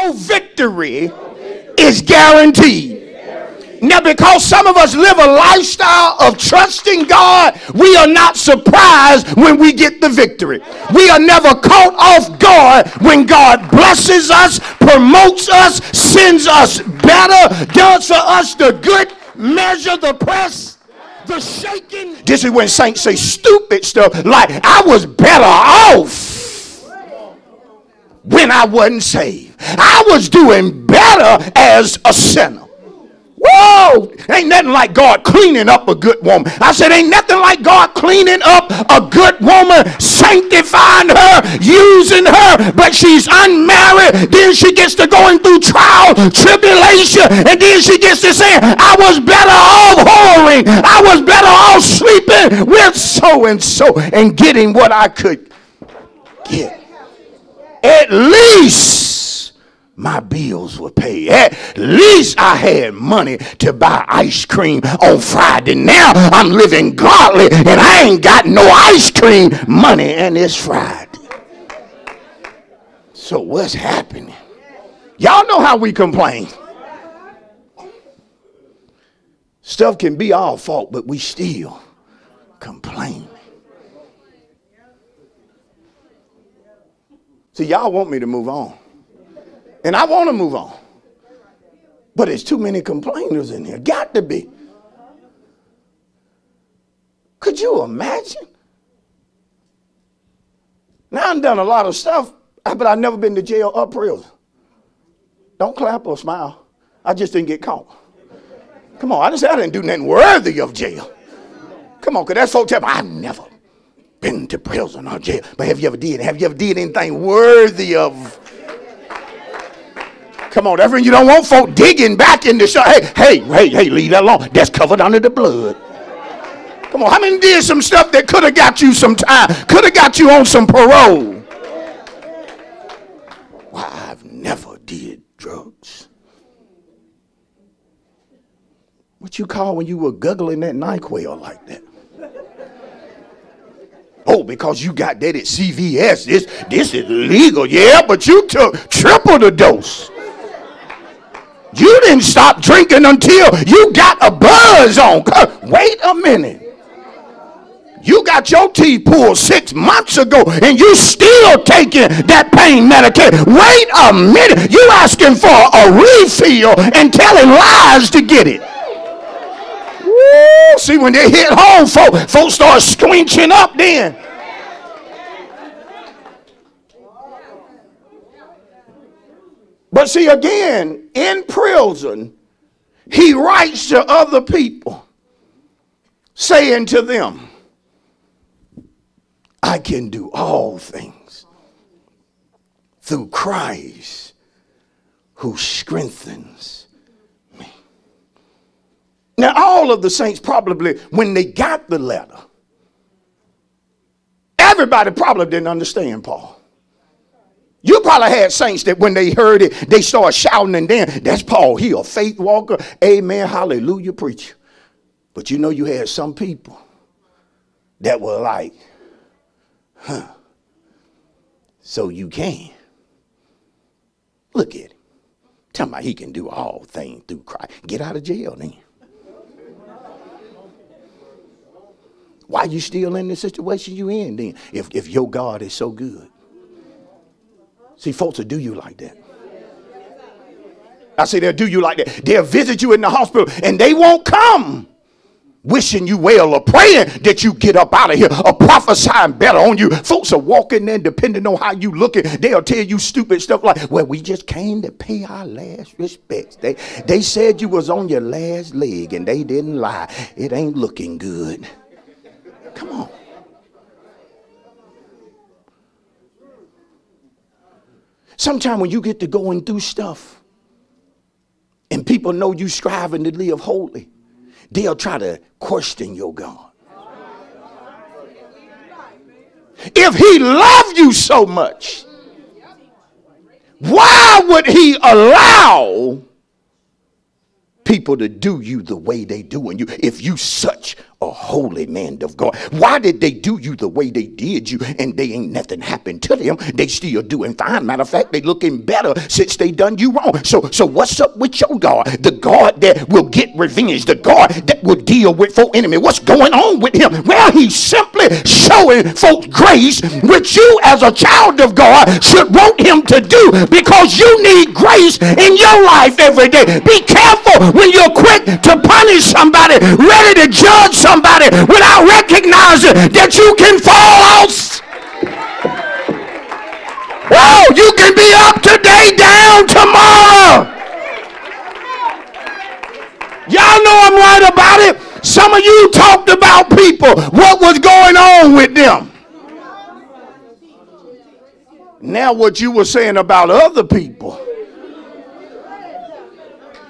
your victory is guaranteed. Now, because some of us live a lifestyle of trusting God, we are not surprised when we get the victory. We are never caught off guard when God blesses us, promotes us, sends us better, does for us the good measure, the press, the shaking. This is when saints say stupid stuff like, I was better off when I wasn't saved. I was doing better as a sinner. Whoa! Ain't nothing like God cleaning up a good woman. I said, ain't nothing like God cleaning up a good woman, sanctifying her, using her, but she's unmarried. Then she gets to going through trial, tribulation, and then she gets to saying, I was better off whoring. I was better off sleeping with so-and-so and getting what I could get. At least my bills were paid. At least I had money to buy ice cream on Friday. Now I'm living godly and I ain't got no ice cream money and it's Friday. So what's happening? Y'all know how we complain. Stuff can be our fault, but we still complain. See, y'all want me to move on. And I want to move on. But there's too many complainers in here. Got to be. Could you imagine? Now I've done a lot of stuff, but I've never been to jail or prison. Don't clap or smile. I just didn't get caught. Come on, I didn't do nothing worthy of jail. Come on, because that's folks tell me, I've never been to prison or jail. But have you ever did anything worthy of? Come on, that's when you don't want folk digging back in the shot. Hey, leave that alone. That's covered under the blood. Come on, how many did some stuff that could have got you some time, could have got you on some parole? Why, I've never did drugs. What you call when you were guggling that NyQuil like that? Oh, because you got that at CVS. This is legal. Yeah, but you took triple the dose. You didn't stop drinking until you got a buzz on. Wait a minute. You got your teeth pulled 6 months ago and you still taking that pain medication. Wait a minute. You asking for a refill and telling lies to get it. Woo. See, when they hit home, folks start squinching up then. But see, again, in prison, he writes to other people, saying to them, I can do all things through Christ who strengthens me. Now, all of the saints probably, when they got the letter, everybody probably didn't understand Paul. You probably had saints that when they heard it, they started shouting and dancing. That's Paul. He a faith walker. Amen. Hallelujah. Preacher. But you know you had some people that were like, so you can. Look at him. Tell me he can do all things through Christ. Get out of jail then. Why you still in the situation you in then if your God is so good? See, folks will do you like that. I say they'll do you like that. They'll visit you in the hospital and they won't come wishing you well or praying that you get up out of here or prophesying better on you. Folks are walking in depending on how you looking. They'll tell you stupid stuff like, well, we just came to pay our last respects. They said you was on your last leg and they didn't lie. It ain't looking good. Come on. Sometimes when you get to going through stuff and people know you striving to live holy, they'll try to question your God. If he loved you so much, why would he allow people to do you the way they doing you if you such a holy man of God. Why did they do you the way they did you and they ain't nothing happened to them? They still doing fine. Matter of fact, they looking better since they done you wrong. So what's up with your God? The God that will get revenge, the God that will deal with folk enemy. What's going on with him? Well, he's simply showing folks grace, which you as a child of God should want him to do, because you need grace in your life every day. Be careful when you're quick to punish somebody, ready to judge somebody without recognizing that you can fall out. Whoa, you can be up today, down tomorrow. Y'all know I'm right about it. Some of you talked about people, what was going on with them. Now what you were saying about other people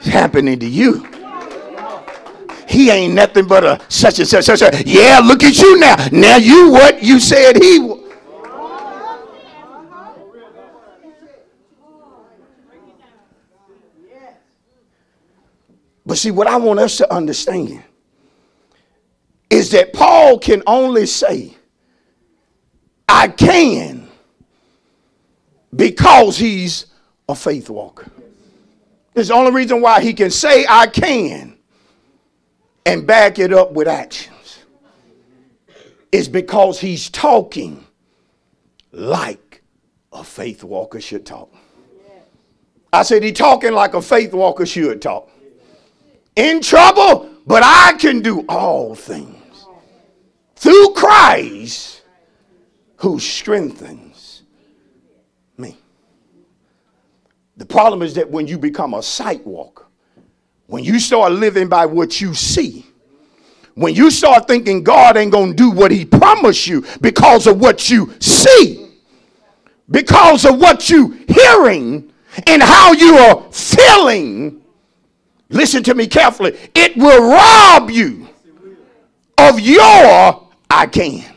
is happening to you. He ain't nothing but a such and such. Yeah, look at you now. Now you what you said he was. But see, what I want us to understand is that Paul can only say, I can, because he's a faith walker. It's the only reason why he can say, I can, and back it up with actions, is because he's talking like a faith walker should talk. I said he's talking like a faith walker should talk. In trouble, but I can do all things through Christ who strengthens me. The problem is that when you become a sight walker, when you start living by what you see, when you start thinking God ain't going to do what he promised you because of what you see, because of what you hearing and how you are feeling, listen to me carefully, it will rob you of your I can.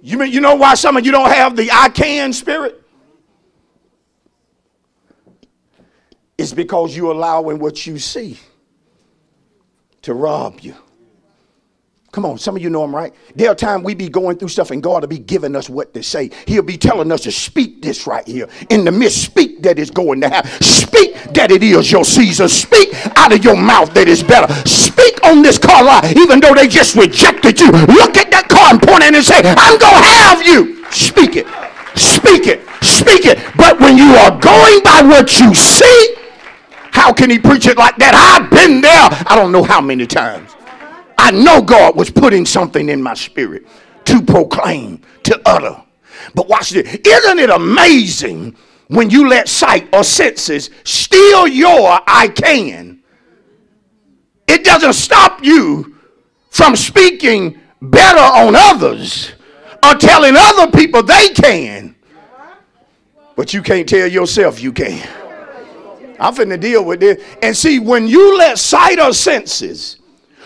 You know why some of you don't have the I can spirit? It's because you're allowing what you see to rob you. Come on, some of you know I'm right. There are times we be going through stuff and God will be giving us what to say. He'll be telling us to speak this right here. In the midst, speak that it's going to happen. Speak that it is your season. Speak out of your mouth that it's better. Speak on this car lot, even though they just rejected you. Look at that car and point at it and say, I'm going to have you. Speak it. Speak it. Speak it. But when you are going by what you see, how can he preach it like that? I've been there. I don't know how many times. I know God was putting something in my spirit to proclaim, to utter. But watch this. Isn't it amazing when you let sight or senses steal your I can? It doesn't stop you from speaking better on others or telling other people they can. But you can't tell yourself you can. I'm finna deal with this. And see, when you let sight or senses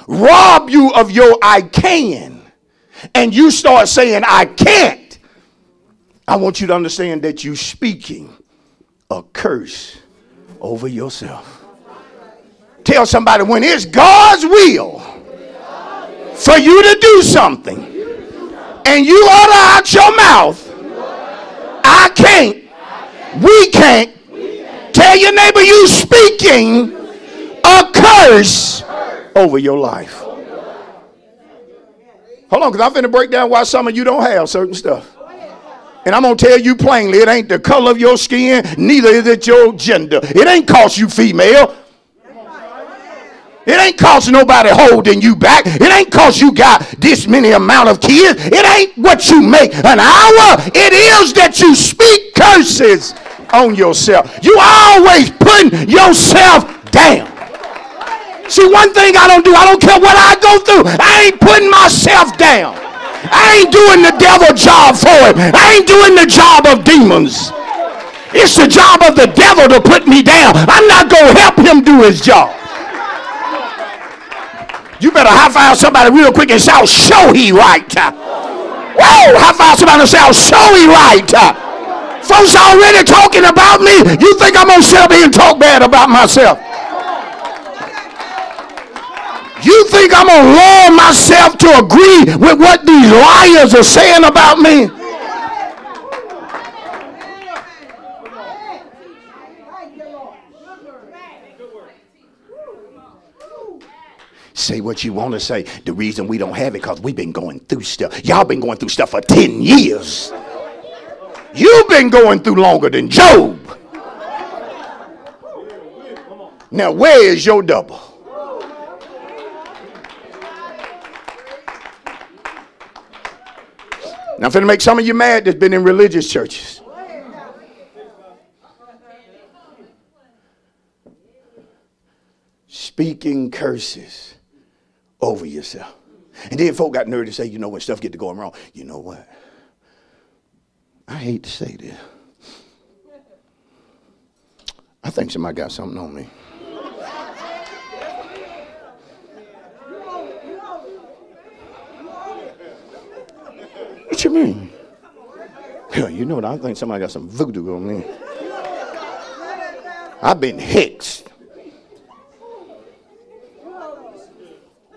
rob you of your I can, and you start saying I can't, I want you to understand that you're speaking a curse over yourself. Tell somebody, when it's God's will for you to do something and you utter out your mouth, I can't, we can't, tell your neighbor you speaking a curse over your life. Hold on, because I'm finna break down why some of you don't have certain stuff. And I'm going to tell you plainly, it ain't the color of your skin, neither is it your gender. It ain't cause you female. It ain't cause nobody holding you back. It ain't cause you got this many amount of kids. It ain't what you make an hour. It is that you speak curses on yourself. You always putting yourself down. See, one thing I don't do, I don't care what I go through, I ain't putting myself down. I ain't doing the devil job for it. I ain't doing the job of demons. It's the job of the devil to put me down. I'm not going to help him do his job. You better high five somebody real quick and shout, show he right. Whoa, high five somebody and shout, show he right. Folks already talking about me. You think I'm going to sit up here and talk bad about myself? You think I'm going to lower myself to agree with what these liars are saying about me? Say what you want to say. The reason we don't have it because we've been going through stuff. Y'all been going through stuff for 10 years. You've been going through longer than Job. Now, where is your double? Now, I'm finna make some of you mad that's been in religious churches. Speaking curses over yourself. And then folk got nerve to say, you know, when stuff get to going wrong, you know what? I hate to say this. I think somebody got something on me. What you mean? Yeah, you know what? I think somebody got some voodoo on me. I've been hexed.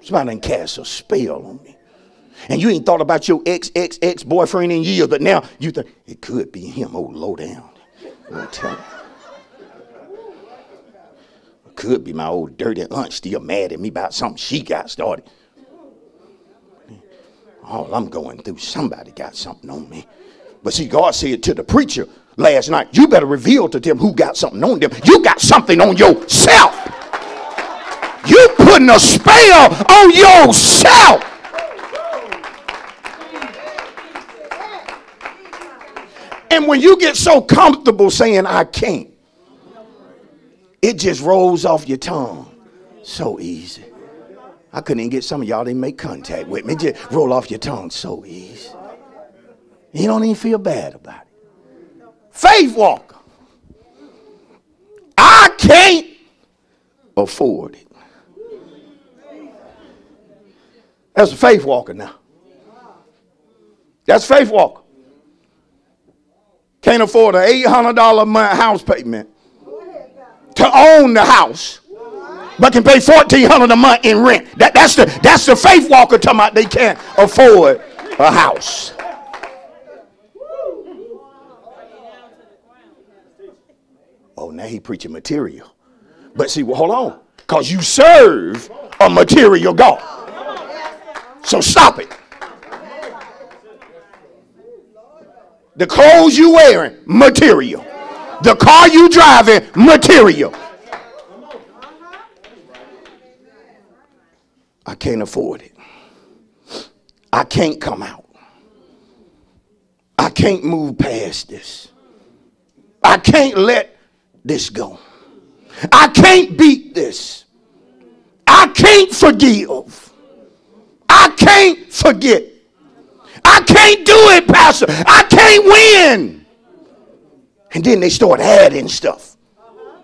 Somebody done cast a spell on me. And you ain't thought about your ex-boyfriend in years, but now you think it could be him. Oh, low down. I'll tell you. It could be my old dirty aunt still mad at me about something she got started. All I'm going through, somebody got something on me. But see, God said to the preacher last night, you better reveal to them who got something on them. You got something on yourself. You putting a spell on yourself. And when you get so comfortable saying I can't, it just rolls off your tongue so easy. I couldn't even get some of y'all to make contact with me. It just roll off your tongue so easy. You don't even feel bad about it. Faith walker. I can't afford it. That's a faith walker now. That's a faith walker. Can't afford an $800 a month house payment to own the house, but can pay $1,400 a month in rent. That's the faith walker talking about they can't afford a house. Oh, now he preaching material. But see, well, hold on. Because you serve a material God. So stop it. The clothes you wearing, material. The car you driving, material. I can't afford it. I can't come out. I can't move past this. I can't let this go. I can't beat this. I can't forgive. I can't forget. I can't do it, Pastor. I can't win. And then they start adding stuff,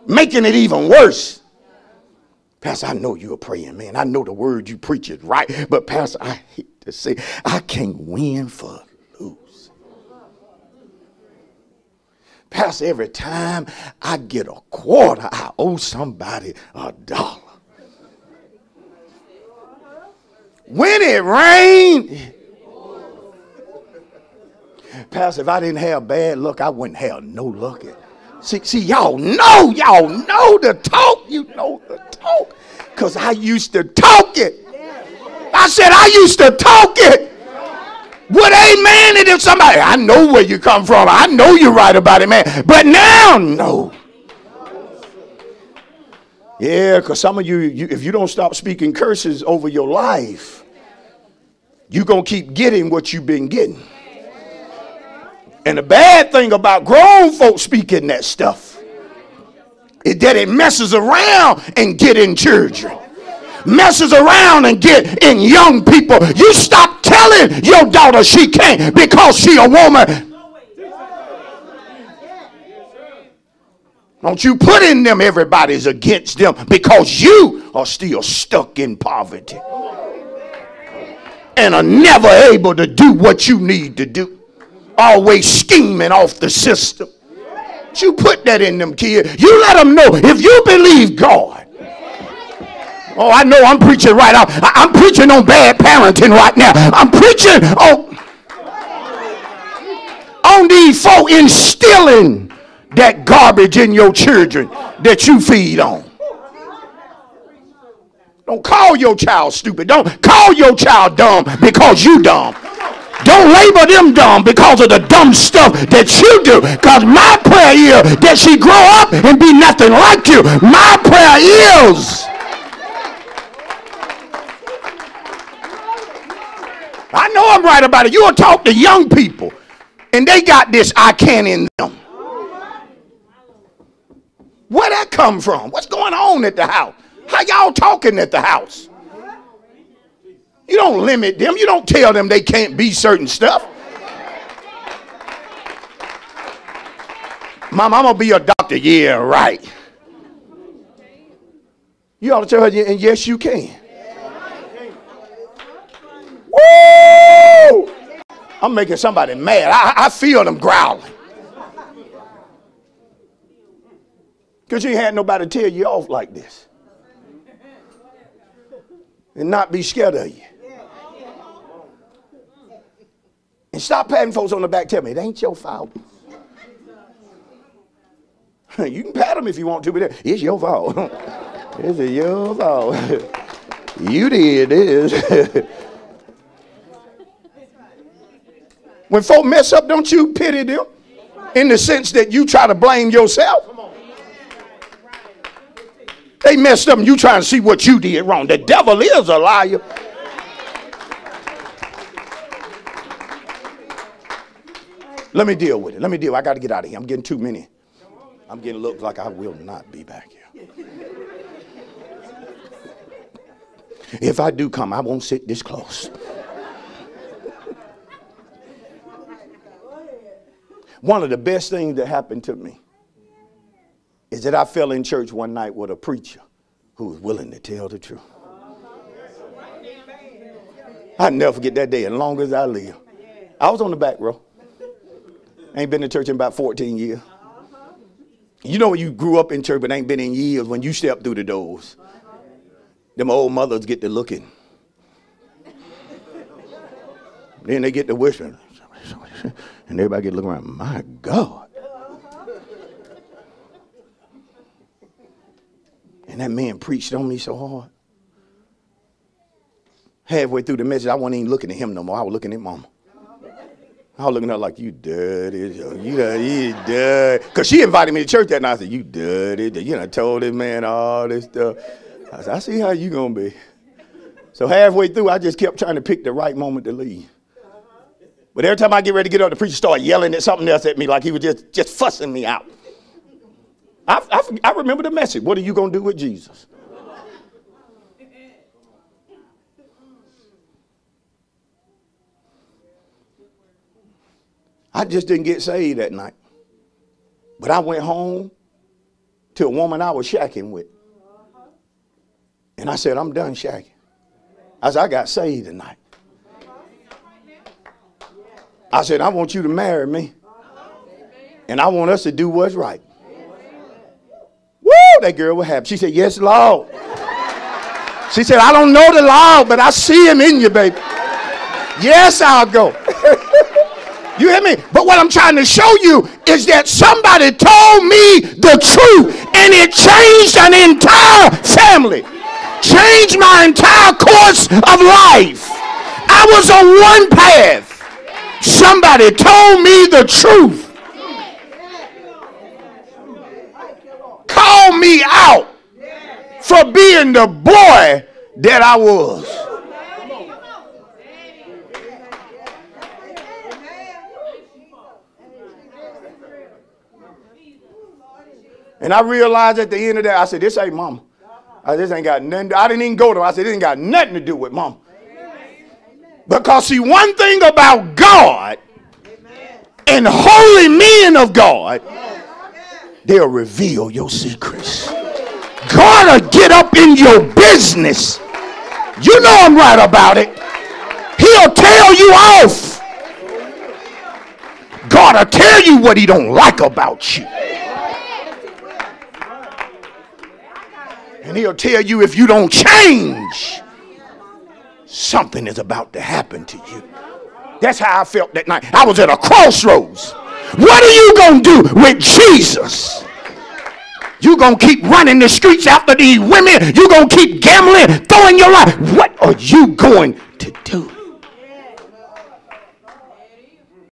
making it even worse. Pastor, I know you're praying, man. I know the word you preach is right. But Pastor, I hate to say, I can't win for lose. Pastor, every time I get a quarter, I owe somebody $1. When it rained, Pastor, if I didn't have bad luck, I wouldn't have no luck. See, y'all know the talk. You know the talk. Because I used to talk it. I said I used to talk it. Would amen it if somebody, I know where you come from. I know you're right about it, man. But now, no. Yeah, because some of you, if you don't stop speaking curses over your life, you're going to keep getting what you've been getting. And the bad thing about grown folks speaking that stuff is that it messes around and get in children. Messes around and get in young people. You stop telling your daughter she can't because she a woman. Don't you put in them everybody's against them because you are still stuck in poverty and are never able to do what you need to do. Always scheming off the system. You put that in them kids. You let them know if you believe God Oh, I know I'm preaching right out. I'm preaching on bad parenting right now. I'm preaching on these folk instilling that garbage in your children that you feed on. Don't call your child stupid. Don't call your child dumb because you dumb. Don't label them dumb because of the dumb stuff that you do. Because my prayer is that she grow up and be nothing like you. My prayer is, I know I'm right about it. You'll talk to young people and they got this I can in them. Where that come from? What's going on at the house? How y'all talking at the house? You don't limit them. You don't tell them they can't be certain stuff. Mom, I'm going to be a doctor. Yeah, right. You ought to tell her, and yes, you can. Woo! I'm making somebody mad. I feel them growling. Because you ain't had nobody tell you off like this. And not be scared of you. And stop patting folks on the back. Tell me, it ain't your fault. You can pat them if you want to, but it's your fault. It's your fault. You did this. When folk mess up, don't you pity them? In the sense that you try to blame yourself. They messed up and you trying to see what you did wrong. The devil is a liar. Let me deal with it. I got to get out of here. I'm getting too many. I'm getting looked like I will not be back here. If I do come, I won't sit this close. One of the best things that happened to me is that I fell in church one night with a preacher who was willing to tell the truth. I'll never forget that day as long as I live. I was on the back row. I ain't been to church in about 14 years. You know when you grew up in church but ain't been in years, when you step through the doors, them old mothers get to looking. Then they get to whispering. And everybody get to looking around. My God. And that man preached on me so hard. Halfway through the message, I wasn't even looking at him no more. I was looking at Mama. I was looking at her like, you dirty. You dirty. Because she invited me to church that night. I said, you dirty. You know, told this man all this stuff. I said, I see how you going to be. So halfway through, I just kept trying to pick the right moment to leave. But every time I get ready to get up, the preacher started yelling at something else at me like he was just fussing me out. I remember the message. What are you going to do with Jesus? I just didn't get saved that night. But I went home to a woman I was shacking with. And I said, I'm done shacking. I said, I got saved tonight. I said, I want you to marry me. And I want us to do what's right. Woo, that girl was happy. She said, yes, Lord. She said, I don't know the Lord, but I see him in you, baby. Yes, I'll go. You hear me? But what I'm trying to show you is that somebody told me the truth and it changed an entire family. Changed my entire course of life. I was on one path. Somebody told me the truth. Called me out for being the boy that I was. And I realized at the end of that, I said, this ain't Mama. This ain't got nothing. I didn't even go to her. I said, this ain't got nothing to do with Mama. Because see, one thing about God and holy men of God, they'll reveal your secrets. God will get up in your business. You know I'm right about it. He'll tell you off. God will tell you what he don't like about you. And he'll tell you if you don't change, something is about to happen to you. That's how I felt that night. I was at a crossroads. What are you going to do with Jesus? You going to keep running the streets after these women? You going to keep gambling, throwing your life? What are you going to do?